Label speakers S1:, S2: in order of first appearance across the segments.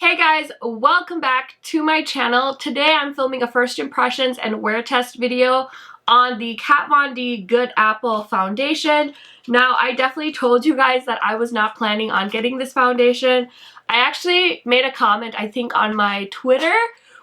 S1: Hey guys, welcome back to my channel. Today I'm filming a first impressions and wear test video on the Kat Von D Good Apple foundation. Now, I definitely told you guys that I was not planning on getting this foundation. I actually made a comment, I think, on my Twitter,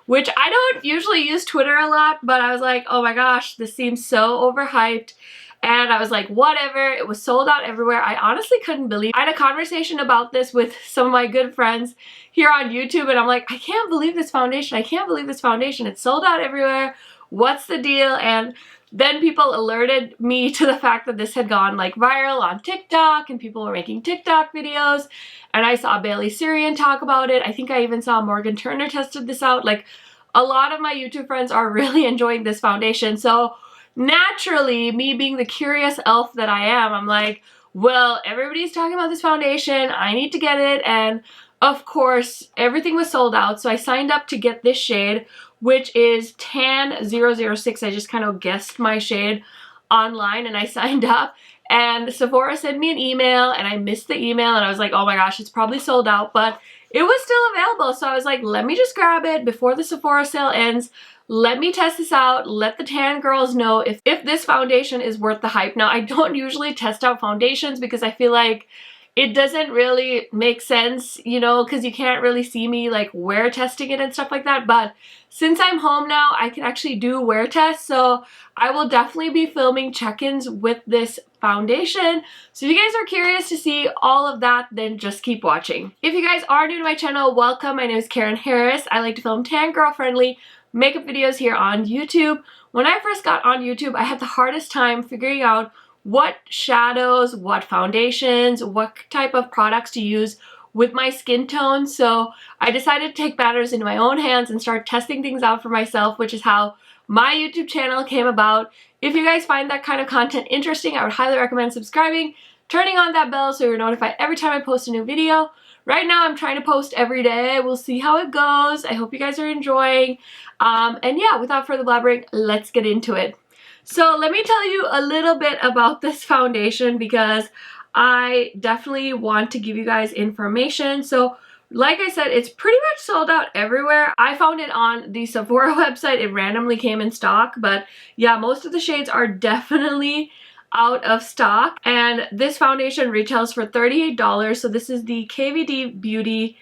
S1: which I don't usually use Twitter a lot, but I was like, oh my gosh, this seems so overhyped. And I was like, whatever, it was sold out everywhere. I honestly couldn't believe it. I had a conversation about this with some of my good friends here on YouTube, and I'm like, I can't believe this foundation. I can't believe this foundation. It's sold out everywhere. What's the deal? And then people alerted me to the fact that this had gone like viral on TikTok, and people were making TikTok videos. And I saw Bailey Sarian talk about it. I think I even saw Morgan Turner tested this out. Like, a lot of my YouTube friends are really enjoying this foundation. So naturally, me being the curious elf that I am, I'm like, well, everybody's talking about this foundation. I need to get it. And of course, everything was sold out. So I signed up to get this shade, which is Tan066. I just kind of guessed my shade online and I signed up. And Sephora sent me an email and I missed the email and I was like, oh my gosh, it's probably sold out. But it was still available. So I was like, let me just grab it before the Sephora sale ends. Let me test this out. Let the tan girls know if this foundation is worth the hype. Now, I don't usually test out foundations because I feel like it doesn't really make sense, you know, because you can't really see me like wear testing it and stuff like that. But since I'm home now, I can actually do wear tests. So I will definitely be filming check-ins with this foundation. So if you guys are curious to see all of that, then just keep watching. If you guys are new to my channel, welcome. My name is Karen Harris. I like to film tan girl friendly makeup videos here on YouTube. When I first got on YouTube, I had the hardest time figuring out what shadows, what foundations, what type of products to use with my skin tone. So I decided to take matters into my own hands and start testing things out for myself, which is how my YouTube channel came about. If you guys find that kind of content interesting, I would highly recommend subscribing, turning on that bell so you're notified every time I post a new video. Right now I'm trying to post every day. We'll see how it goes. I hope you guys are enjoying. And yeah, without further blabbering, let's get into it. So let me tell you a little bit about this foundation because I definitely want to give you guys information. So like I said, it's pretty much sold out everywhere. I found it on the Sephora website. It randomly came in stock, but yeah, most of the shades are definitely out of stock. And this foundation retails for $38. So this is the KVD Beauty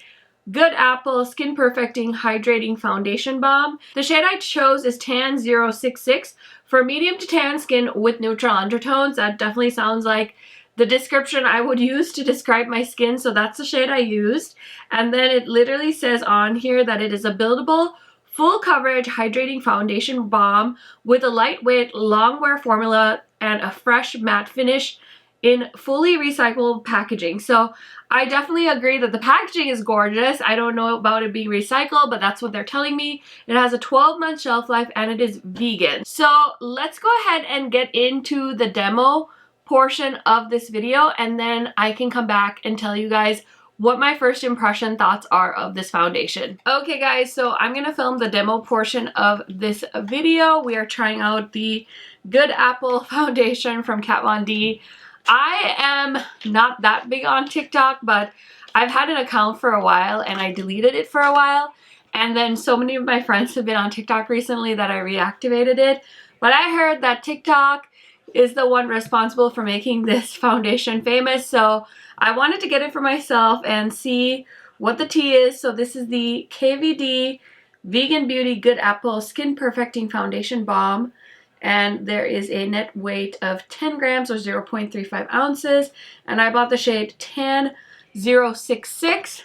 S1: Good Apple Skin Perfecting Hydrating Foundation Balm. The shade I chose is Tan066 for medium to tan skin with neutral undertones. That definitely sounds like the description I would use to describe my skin, so that's the shade I used. And then it literally says on here that it is a buildable, full coverage hydrating foundation balm with a lightweight, long wear formula and a fresh matte finish in fully recyclable packaging. So I definitely agree that the packaging is gorgeous. I don't know about it being recycled, but that's what they're telling me. It has a 12-month shelf life and it is vegan. So let's go ahead and get into the demo portion of this video, and then I can come back and tell you guys what my first impression thoughts are of this foundation. Okay guys, so I'm gonna film the demo portion of this video. We are trying out the Good Apple foundation from Kat Von D. I am not that big on TikTok, but I've had an account for a while and I deleted it for a while. And then so many of my friends have been on TikTok recently that I reactivated it. But I heard that TikTok is the one responsible for making this foundation famous. So I wanted to get it for myself and see what the tea is. So this is the KVD Vegan Beauty Good Apple Skin Perfecting Foundation Balm. And there is a net weight of 10 grams or 0.35 ounces. And I bought the shade Tan066.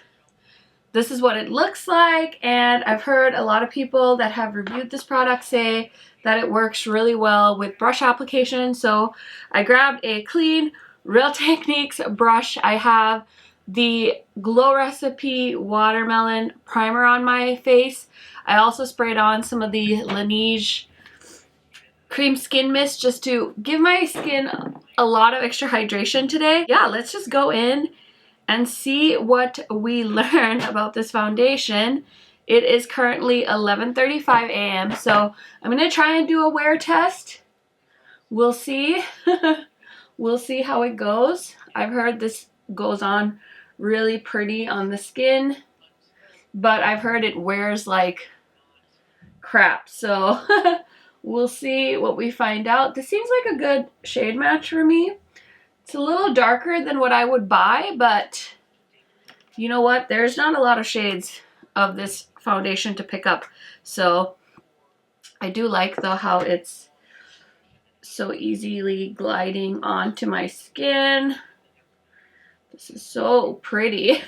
S1: This is what it looks like. And I've heard a lot of people that have reviewed this product say that it works really well with brush application. So I grabbed a clean Real Techniques brush. I have the Glow Recipe Watermelon Primer on my face. I also sprayed on some of the Laneige Cream Skin Mist just to give my skin a lot of extra hydration today. Yeah, let's just go in and see what we learn about this foundation. It is currently 11:35 a.m. so I'm gonna try and do a wear test. We'll see. We'll see how it goes. I've heard this goes on really pretty on the skin. but I've heard it wears like crap. So we'll see what we find out. This seems like a good shade match for me. It's a little darker than what I would buy, but you know what? There's not a lot of shades of this foundation to pick up. So I do like though how it's so easily gliding onto my skin. This is so pretty.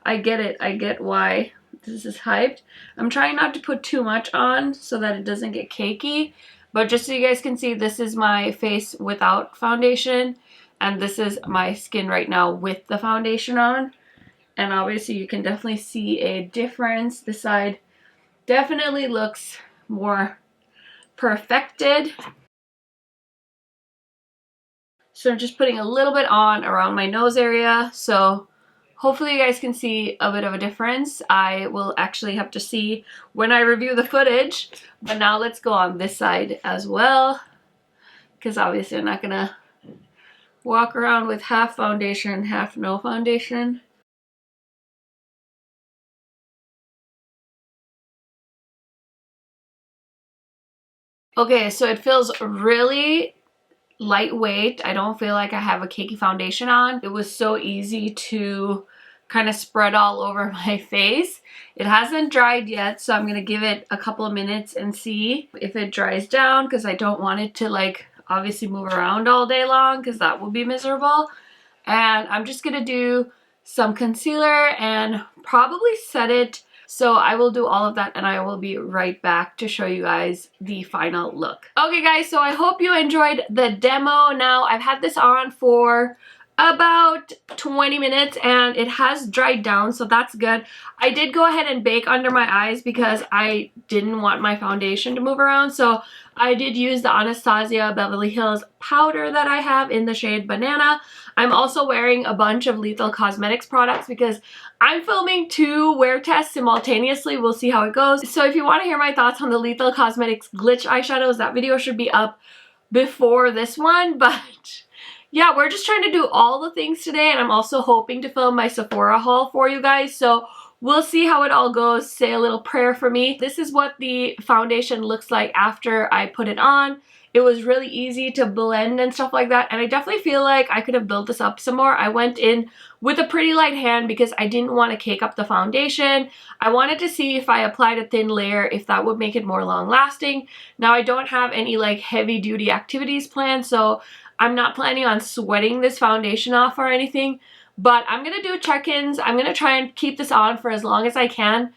S1: I get it. I get why this is hyped. I'm trying not to put too much on so that it doesn't get cakey. But just so you guys can see, this is my face without foundation. And this is my skin right now with the foundation on. And obviously you can definitely see a difference. This side definitely looks more perfected. So I'm just putting a little bit on around my nose area. So hopefully you guys can see a bit of a difference. I will actually have to see when I review the footage. But now let's go on this side as well, because obviously I'm not gonna walk around with half foundation, half no foundation. Okay, so it feels really lightweight. I don't feel like I have a cakey foundation on. It was so easy to kind of spread all over my face. It hasn't dried yet, so I'm gonna give it a couple of minutes and see if it dries down, because I don't want it to like obviously move around all day long, because that would be miserable. And I'm just gonna do some concealer and probably set it. So I will do all of that and I will be right back to show you guys the final look. Okay guys, so I hope you enjoyed the demo. Now I've had this on for about 20 minutes and it has dried down, so that's good. I did go ahead and bake under my eyes because I didn't want my foundation to move around, so I did use the Anastasia Beverly Hills powder that I have in the shade Banana. I'm also wearing a bunch of Lethal Cosmetics products because I'm filming 2 wear tests simultaneously. We'll see how it goes. So if you want to hear my thoughts on the Lethal Cosmetics glitch eyeshadows, that video should be up before this one, but yeah, we're just trying to do all the things today, and I'm also hoping to film my Sephora haul for you guys, so we'll see how it all goes. Say a little prayer for me. This is what the foundation looks like after I put it on. It was really easy to blend and stuff like that, and I definitely feel like I could have built this up some more. I went in with a pretty light hand because I didn't want to cake up the foundation. I wanted to see if I applied a thin layer, if that would make it more long lasting. Now I don't have any like heavy duty activities planned, so I'm not planning on sweating this foundation off or anything, but I'm going to do check-ins. I'm going to try and keep this on for as long as I can.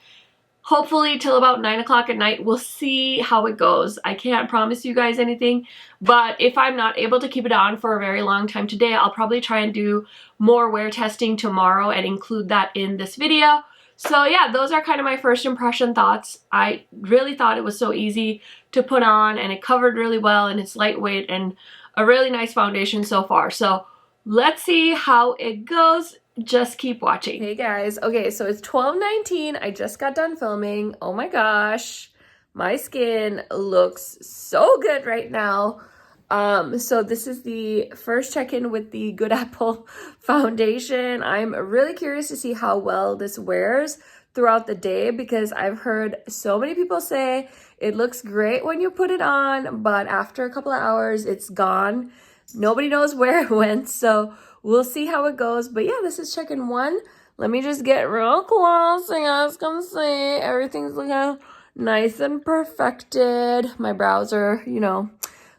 S1: Hopefully till about 9 o'clock at night. We'll see how it goes. I can't promise you guys anything, but if I'm not able to keep it on for a very long time today, I'll probably try and do more wear testing tomorrow and include that in this video. So yeah, those are kind of my first impression thoughts. I really thought it was so easy to put on and it covered really well and it's lightweight and a really nice foundation so far. So let's see how it goes. Just keep watching. Hey guys, okay, so it's 12:19. I just got done filming. Oh my gosh, my skin looks so good right now. So this is the first check-in with the Good Apple foundation. I'm really curious to see how well this wears throughout the day because I've heard so many people say it looks great when you put it on, but after a couple of hours, it's gone. Nobody knows where it went, so we'll see how it goes. But yeah, this is check-in 1. Let me just get real close so you guys can see. Everything's looking nice and perfected. My brows are, you know,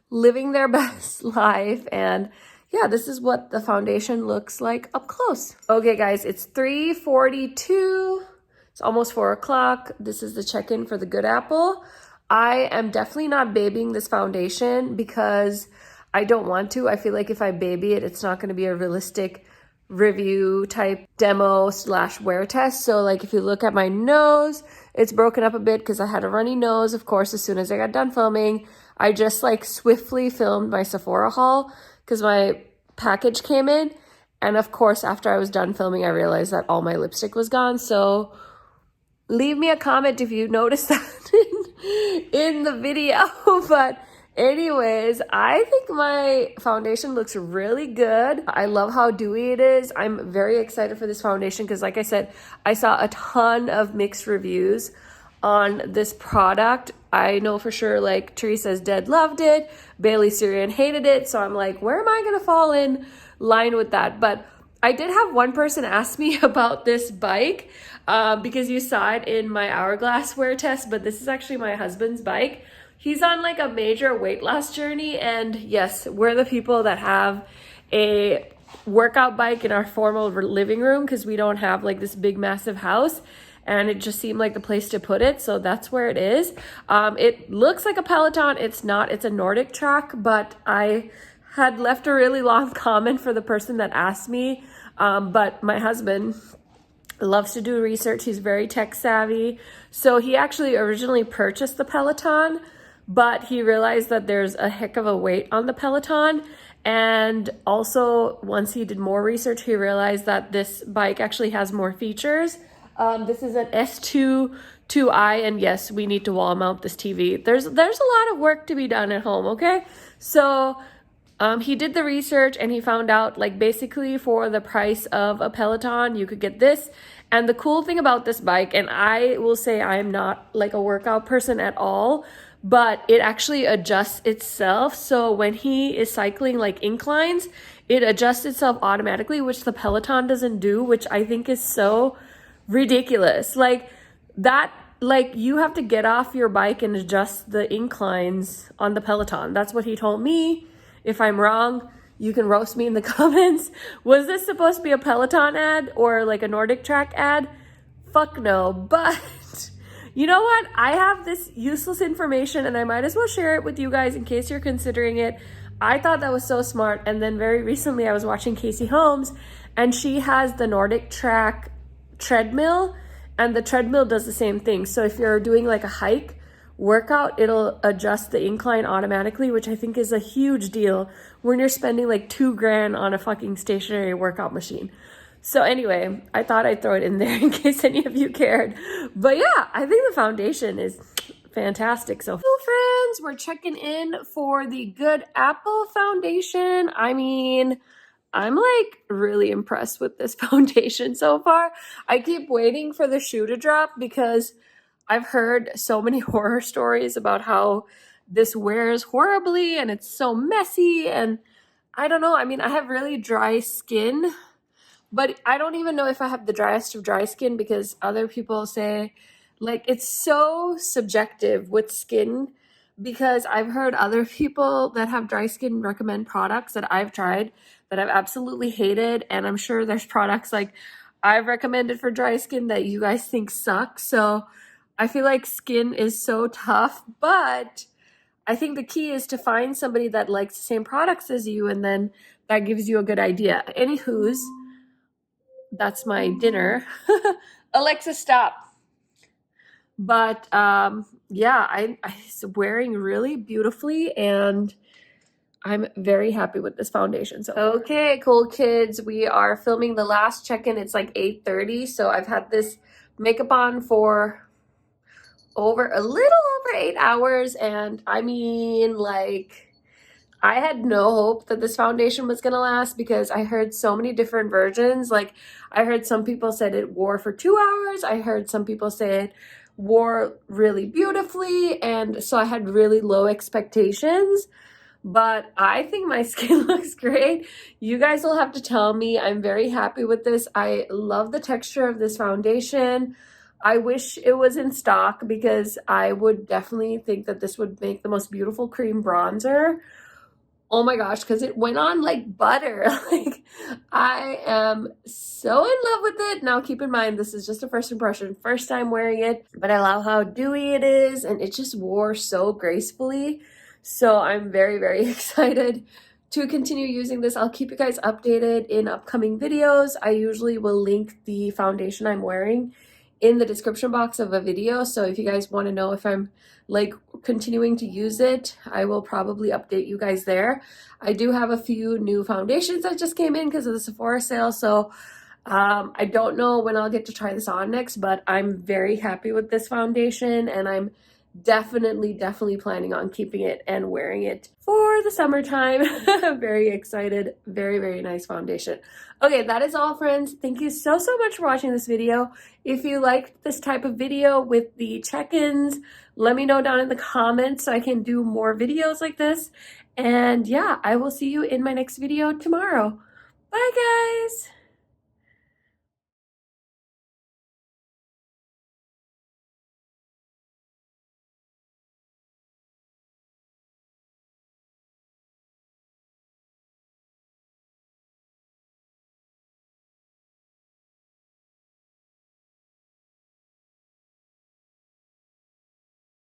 S1: living their best life. And yeah, this is what the foundation looks like up close. Okay, guys, it's 3:42. It's almost 4 o'clock. This is the check-in for the Good Apple. I am definitely not babying this foundation because I don't want to. I feel like if I baby it, it's not going to be a realistic review type demo / wear test. So like if you look at my nose, it's broken up a bit because I had a runny nose. Of course, as soon as I got done filming, I just like swiftly filmed my Sephora haul because my package came in. And of course, after I was done filming, I realized that all my lipstick was gone. So leave me a comment if you noticed that in the video. But Anyways, I think my foundation looks really good. I love how dewy it is. I'm very excited for this foundation because, like I said, I saw a ton of mixed reviews on this product. I know for sure, like, Teresa's Dead loved it, Bailey Syrian hated it, so I'm like, where am I gonna fall in line with that? But I did have one person ask me about this bike because you saw it in my Hourglass wear test, but this is actually my husband's bike. He's on like a major weight loss journey, and yes, we're the people that have a workout bike in our formal living room because we don't have like this big massive house, and it just seemed like the place to put it, so that's where it is. It looks like a Peloton. It's not. It's a Nordic track, but I had left a really long comment for the person that asked me, but my husband loves to do research. He's very tech savvy, so he actually originally purchased the Peloton, but he realized that there's a heck of a weight on the Peloton. And also, once he did more research, he realized that this bike actually has more features. This is an S2 2i, and yes, we need to wall mount this TV. There's a lot of work to be done at home, okay? So he did the research and he found out, like, basically for the price of a Peloton, you could get this. And the cool thing about this bike, and I will say I'm not like a workout person at all, but it actually adjusts itself. So when he is cycling like inclines, it adjusts itself automatically, which the Peloton doesn't do, which I think is so ridiculous. Like that, like you have to get off your bike and adjust the inclines on the Peloton. That's what he told me. If I'm wrong, you can roast me in the comments. Was this supposed to be a Peloton ad or like a Nordic track ad? Fuck no. But you know what? I have this useless information and I might as well share it with you guys in case you're considering it. I thought that was so smart. And then very recently I was watching Casey Holmes and she has the Nordic track treadmill, and the treadmill does the same thing. So if you're doing like a hike workout, it'll adjust the incline automatically, which I think is a huge deal when you're spending like $2,000 on a fucking stationary workout machine. So anyway, I thought I'd throw it in there in case any of you cared. But yeah, I think the foundation is fantastic. So hello friends, we're checking in for the Good Apple foundation. I mean, I'm like really impressed with this foundation so far. I keep waiting for the shoe to drop because I've heard so many horror stories about how this wears horribly and it's so messy, and I don't know. I mean, I have really dry skin, but I don't even know if I have the driest of dry skin because other people say, like, it's so subjective with skin, because I've heard other people that have dry skin recommend products that I've tried that I've absolutely hated, and I'm sure there's products like I've recommended for dry skin that you guys think suck. So I feel like skin is so tough, but I think the key is to find somebody that likes the same products as you, and then that gives you a good idea. Anywho's, that's my dinner. Alexa, stop. But yeah, it's wearing really beautifully, and I'm very happy with this foundation. So okay, cool kids, we are filming the last check-in. It's like 8:30, so I've had this makeup on for a little over 8 hours, and I mean, like, I had no hope that this foundation was gonna last because I heard so many different versions. Like, I heard some people said it wore for 2 hours. I heard some people say it wore really beautifully, and so I had really low expectations. But I think my skin looks great. You guys will have to tell me. I'm very happy with this. I love the texture of this foundation. I wish it was in stock because I would definitely think that this would make the most beautiful cream bronzer. Oh my gosh, because it went on like butter. Like, I am so in love with it. Now, keep in mind, this is just a first impression, first time wearing it, but I love how dewy it is, and it just wore so gracefully. So I'm very, very excited to continue using this. I'll keep you guys updated in upcoming videos. I usually will link the foundation I'm wearing in the description box of a video. So if you guys want to know if I'm like continuing to use it, I will probably update you guys there. I do have a few new foundations that just came in because of the Sephora sale. So I don't know when I'll get to try this on next, but I'm very happy with this foundation, and I'm definitely planning on keeping it and wearing it for the summertime. Very excited. Very nice foundation. Okay, that is all, friends. Thank you so much for watching this video. If you liked this type of video with the check-ins, let me know down in the comments so I can do more videos like this. And yeah, I will see you in my next video tomorrow. Bye, guys.